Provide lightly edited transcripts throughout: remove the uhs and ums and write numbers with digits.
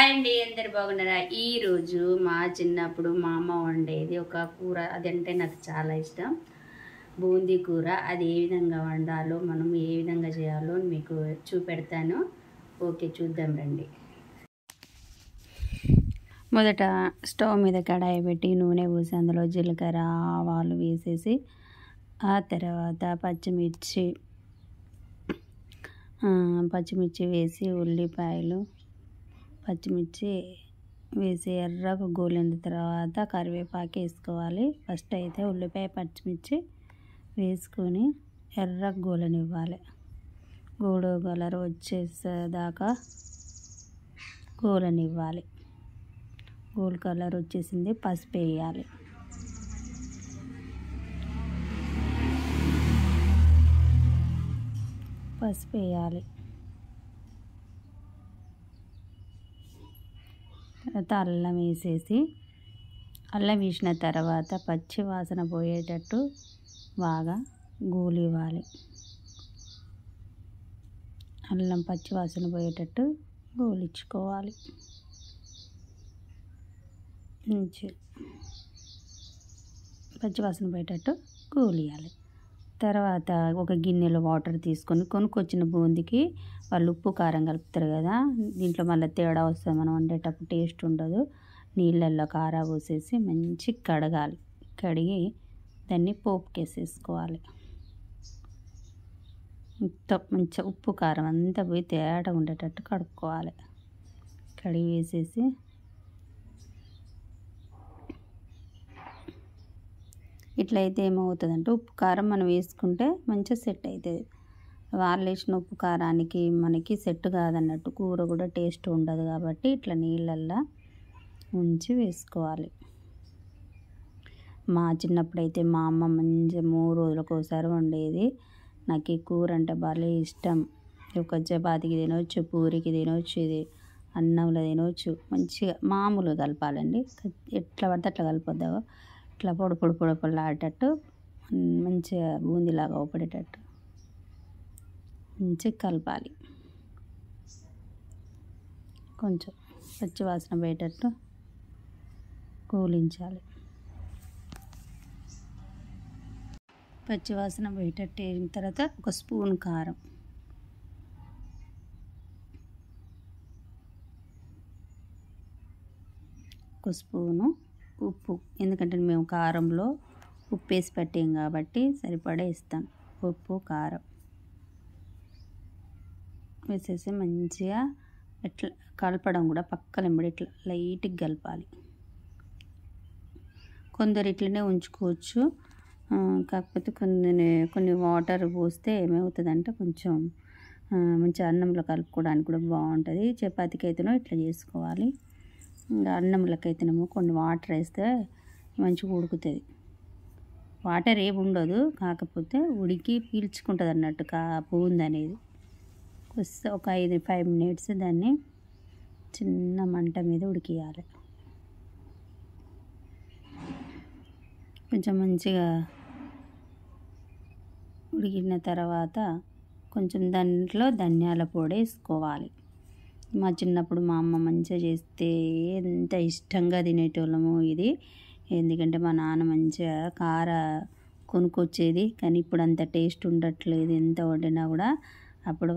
Hi అండి, అందరు బాగున్నారా? ఈరోజు మా చిన్నప్పుడు మా అమ్మ వండేది ఒక కూర, అదంటే నాకు చాలా ఇష్టం. బూందీ కూర. అది ఏ విధంగా వండాలో, మనం ఏ విధంగా చేయాలో మీకు చూపెడతాను. ఓకే, చూద్దాం రండి. మొదట స్టవ్ మీద కడాయి పెట్టి నూనె పోసి అందులో జీలకర్ర ఆవాలు వేసేసి, ఆ తర్వాత పచ్చిమిర్చి వేసి, ఉల్లిపాయలు పచ్చిమిర్చి వేసి ఎర్రగా గోలిన తర్వాత కరివేపాకు వేసుకోవాలి. ఫస్ట్ అయితే ఉల్లిపాయ పచ్చిమిర్చి వేసుకొని ఎర్రగా గోలనివ్వాలి. గోల్డ్ కలర్ వచ్చేసేదాకా గోలనివ్వాలి. గోల్డ్ కలర్ వచ్చేసింది, పసుపు వేయాలి. పసుపు వేయాలి. తర్వాత అల్లం వేసేసి, అల్లం వేసిన తర్వాత పచ్చి వాసన పోయేటట్టు బాగా గోలివ్వాలి. అల్లం పచ్చి వాసన పోయేటట్టు గోలించుకోవాలి. పచ్చి వాసన పోయేటట్టు గోలియాలి. తర్వాత ఒక గిన్నెలో వాటర్ తీసుకొని, కొనుక్కొచ్చిన బూందీకి వాళ్ళు ఉప్పు కారం కలుపుతారు కదా, దీంట్లో మళ్ళీ తేడా వస్తుంది. మనం వండేటప్పుడు టేస్ట్ ఉండదు. నీళ్ళల్లో కారా పోసేసి మంచి కడగాలి. కడిగి దాన్ని పోపుకేసేసుకోవాలి. మొత్తం మంచిగా ఉప్పు కారం అంతా పోయి తేడా ఉండేటట్టు కడుక్కోవాలి. కడిగి వేసేసి ఇట్లయితే ఏమవుతుందంటే, ఉప్పు కారం మనం వేసుకుంటే మంచిగా సెట్ అవుతుంది. వాళ్ళు వేసిన ఉప్పు కారానికి మనకి సెట్ కాదన్నట్టు, కూర కూడా టేస్ట్ ఉండదు. కాబట్టి ఇట్లా నీళ్ళల్లో ఉంచి వేసుకోవాలి. మా చిన్నప్పుడైతే మా అమ్మ మంచిగా 3 రోజులకు ఒకసారి వండేది. నాకు ఈ కూర అంటే భలే ఇష్టం. ఒక చపాతీకి తినవచ్చు, పూరికి తినవచ్చు, ఇది అన్నంలో తినవచ్చు. మంచిగా మామూలుగా కలపాలండి, ఎట్లా పడితే అట్లా కలపొద్దు. ఇట్లా పొడి పొడి పొడి పొడిలాడేటట్టు మంచిగా బూందీలాగా ఊపడేటట్టు మంచిగా కలపాలి. కొంచెం పచ్చి వాసన పోయేటట్టు కూలించాలి. పచ్చి వాసన పోయేటట్టు వేసిన తర్వాత ఒక స్పూన్ కారం, ఒక స్పూను ఉప్పు, ఎందుకంటే మేము కారంలో ఉప్పు వేసి పెట్టాం కాబట్టి సరిపడా ఇస్తాను. ఉప్పు కారం వేసేసి మంచిగా ఇట్లా కలపడం కూడా పక్కన ఎంబడి ఇట్లా లైట్గా కలపాలి. కొందరు ఇట్లనే ఉంచుకోవచ్చు, కాకపోతే కొన్ని వాటర్ పోస్తే ఏమవుతుందంటే కొంచెం మంచిగా అన్నంలో కలుపుకోవడానికి కూడా బాగుంటుంది. చపాతీకి అయితేనో ఇట్లా చేసుకోవాలి. ఇంకా అన్నంలోకైతేనేమో కొన్ని వాటర్ వేస్తే మంచిగా ఉడుకుతుంది. వాటర్ ఏమి ఉండదు, కాకపోతే ఉడికి పీల్చుకుంటుంది అన్నట్టు బూందీ అనేది. ఒక 5 మినిట్స్ దాన్ని చిన్న మంట మీద ఉడికియాలి. కొంచెం మంచిగా ఉడికిన తర్వాత కొంచెం దాంట్లో ధనియాల పొడి వేసుకోవాలి. మా చిన్నప్పుడు మా అమ్మ మంచిగా చేస్తే ఎంత ఇష్టంగా తినేటోళ్ళము ఇది. ఎందుకంటే మా నాన్న మంచిగా కార కొనుక్కొచ్చేది, కానీ ఇప్పుడు అంత టేస్ట్ ఉండట్లేదు. ఎంత వండినా కూడా అప్పుడు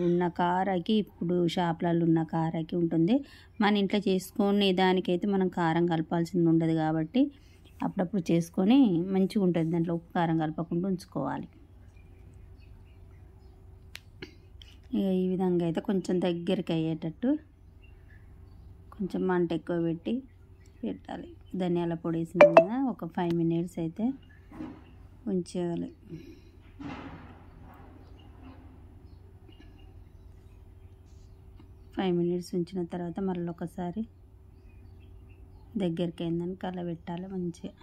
ఉన్న కారకి ఇప్పుడు షాపులలో ఉన్న కారకి ఉంటుంది. మన ఇంట్లో చేసుకునే దానికైతే మనం కారం కలపాల్సింది ఉండదు కాబట్టి అప్పుడప్పుడు చేసుకొని మంచిగా ఉంటుంది. దాంట్లో ఉప్పు కారం కలపకుండా ఉంచుకోవాలి. ఇక ఈ విధంగా అయితే కొంచెం దగ్గరికి అయ్యేటట్టు కొంచెం మంట ఎక్కువ పెట్టాలి. ధనియాల పొడి వేసిన కదా ఒక 5 మినిట్స్ అయితే ఉంచేయాలి. ఫైవ్ మినిట్స్ ఉంచిన తర్వాత మళ్ళీ ఒకసారి దగ్గరికి అయిందని కలబెట్టాలి మంచిగా.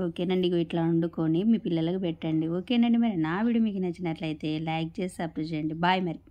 ఓకేనండి, ఇట్లా వండుకొని మీ పిల్లలకు పెట్టండి. ఓకేనండి, మరి నా వీడియో మీకు నచ్చినట్లయితే లైక్ చేసి సబ్స్క్రైబ్ చేయండి. బాయ్ మరి.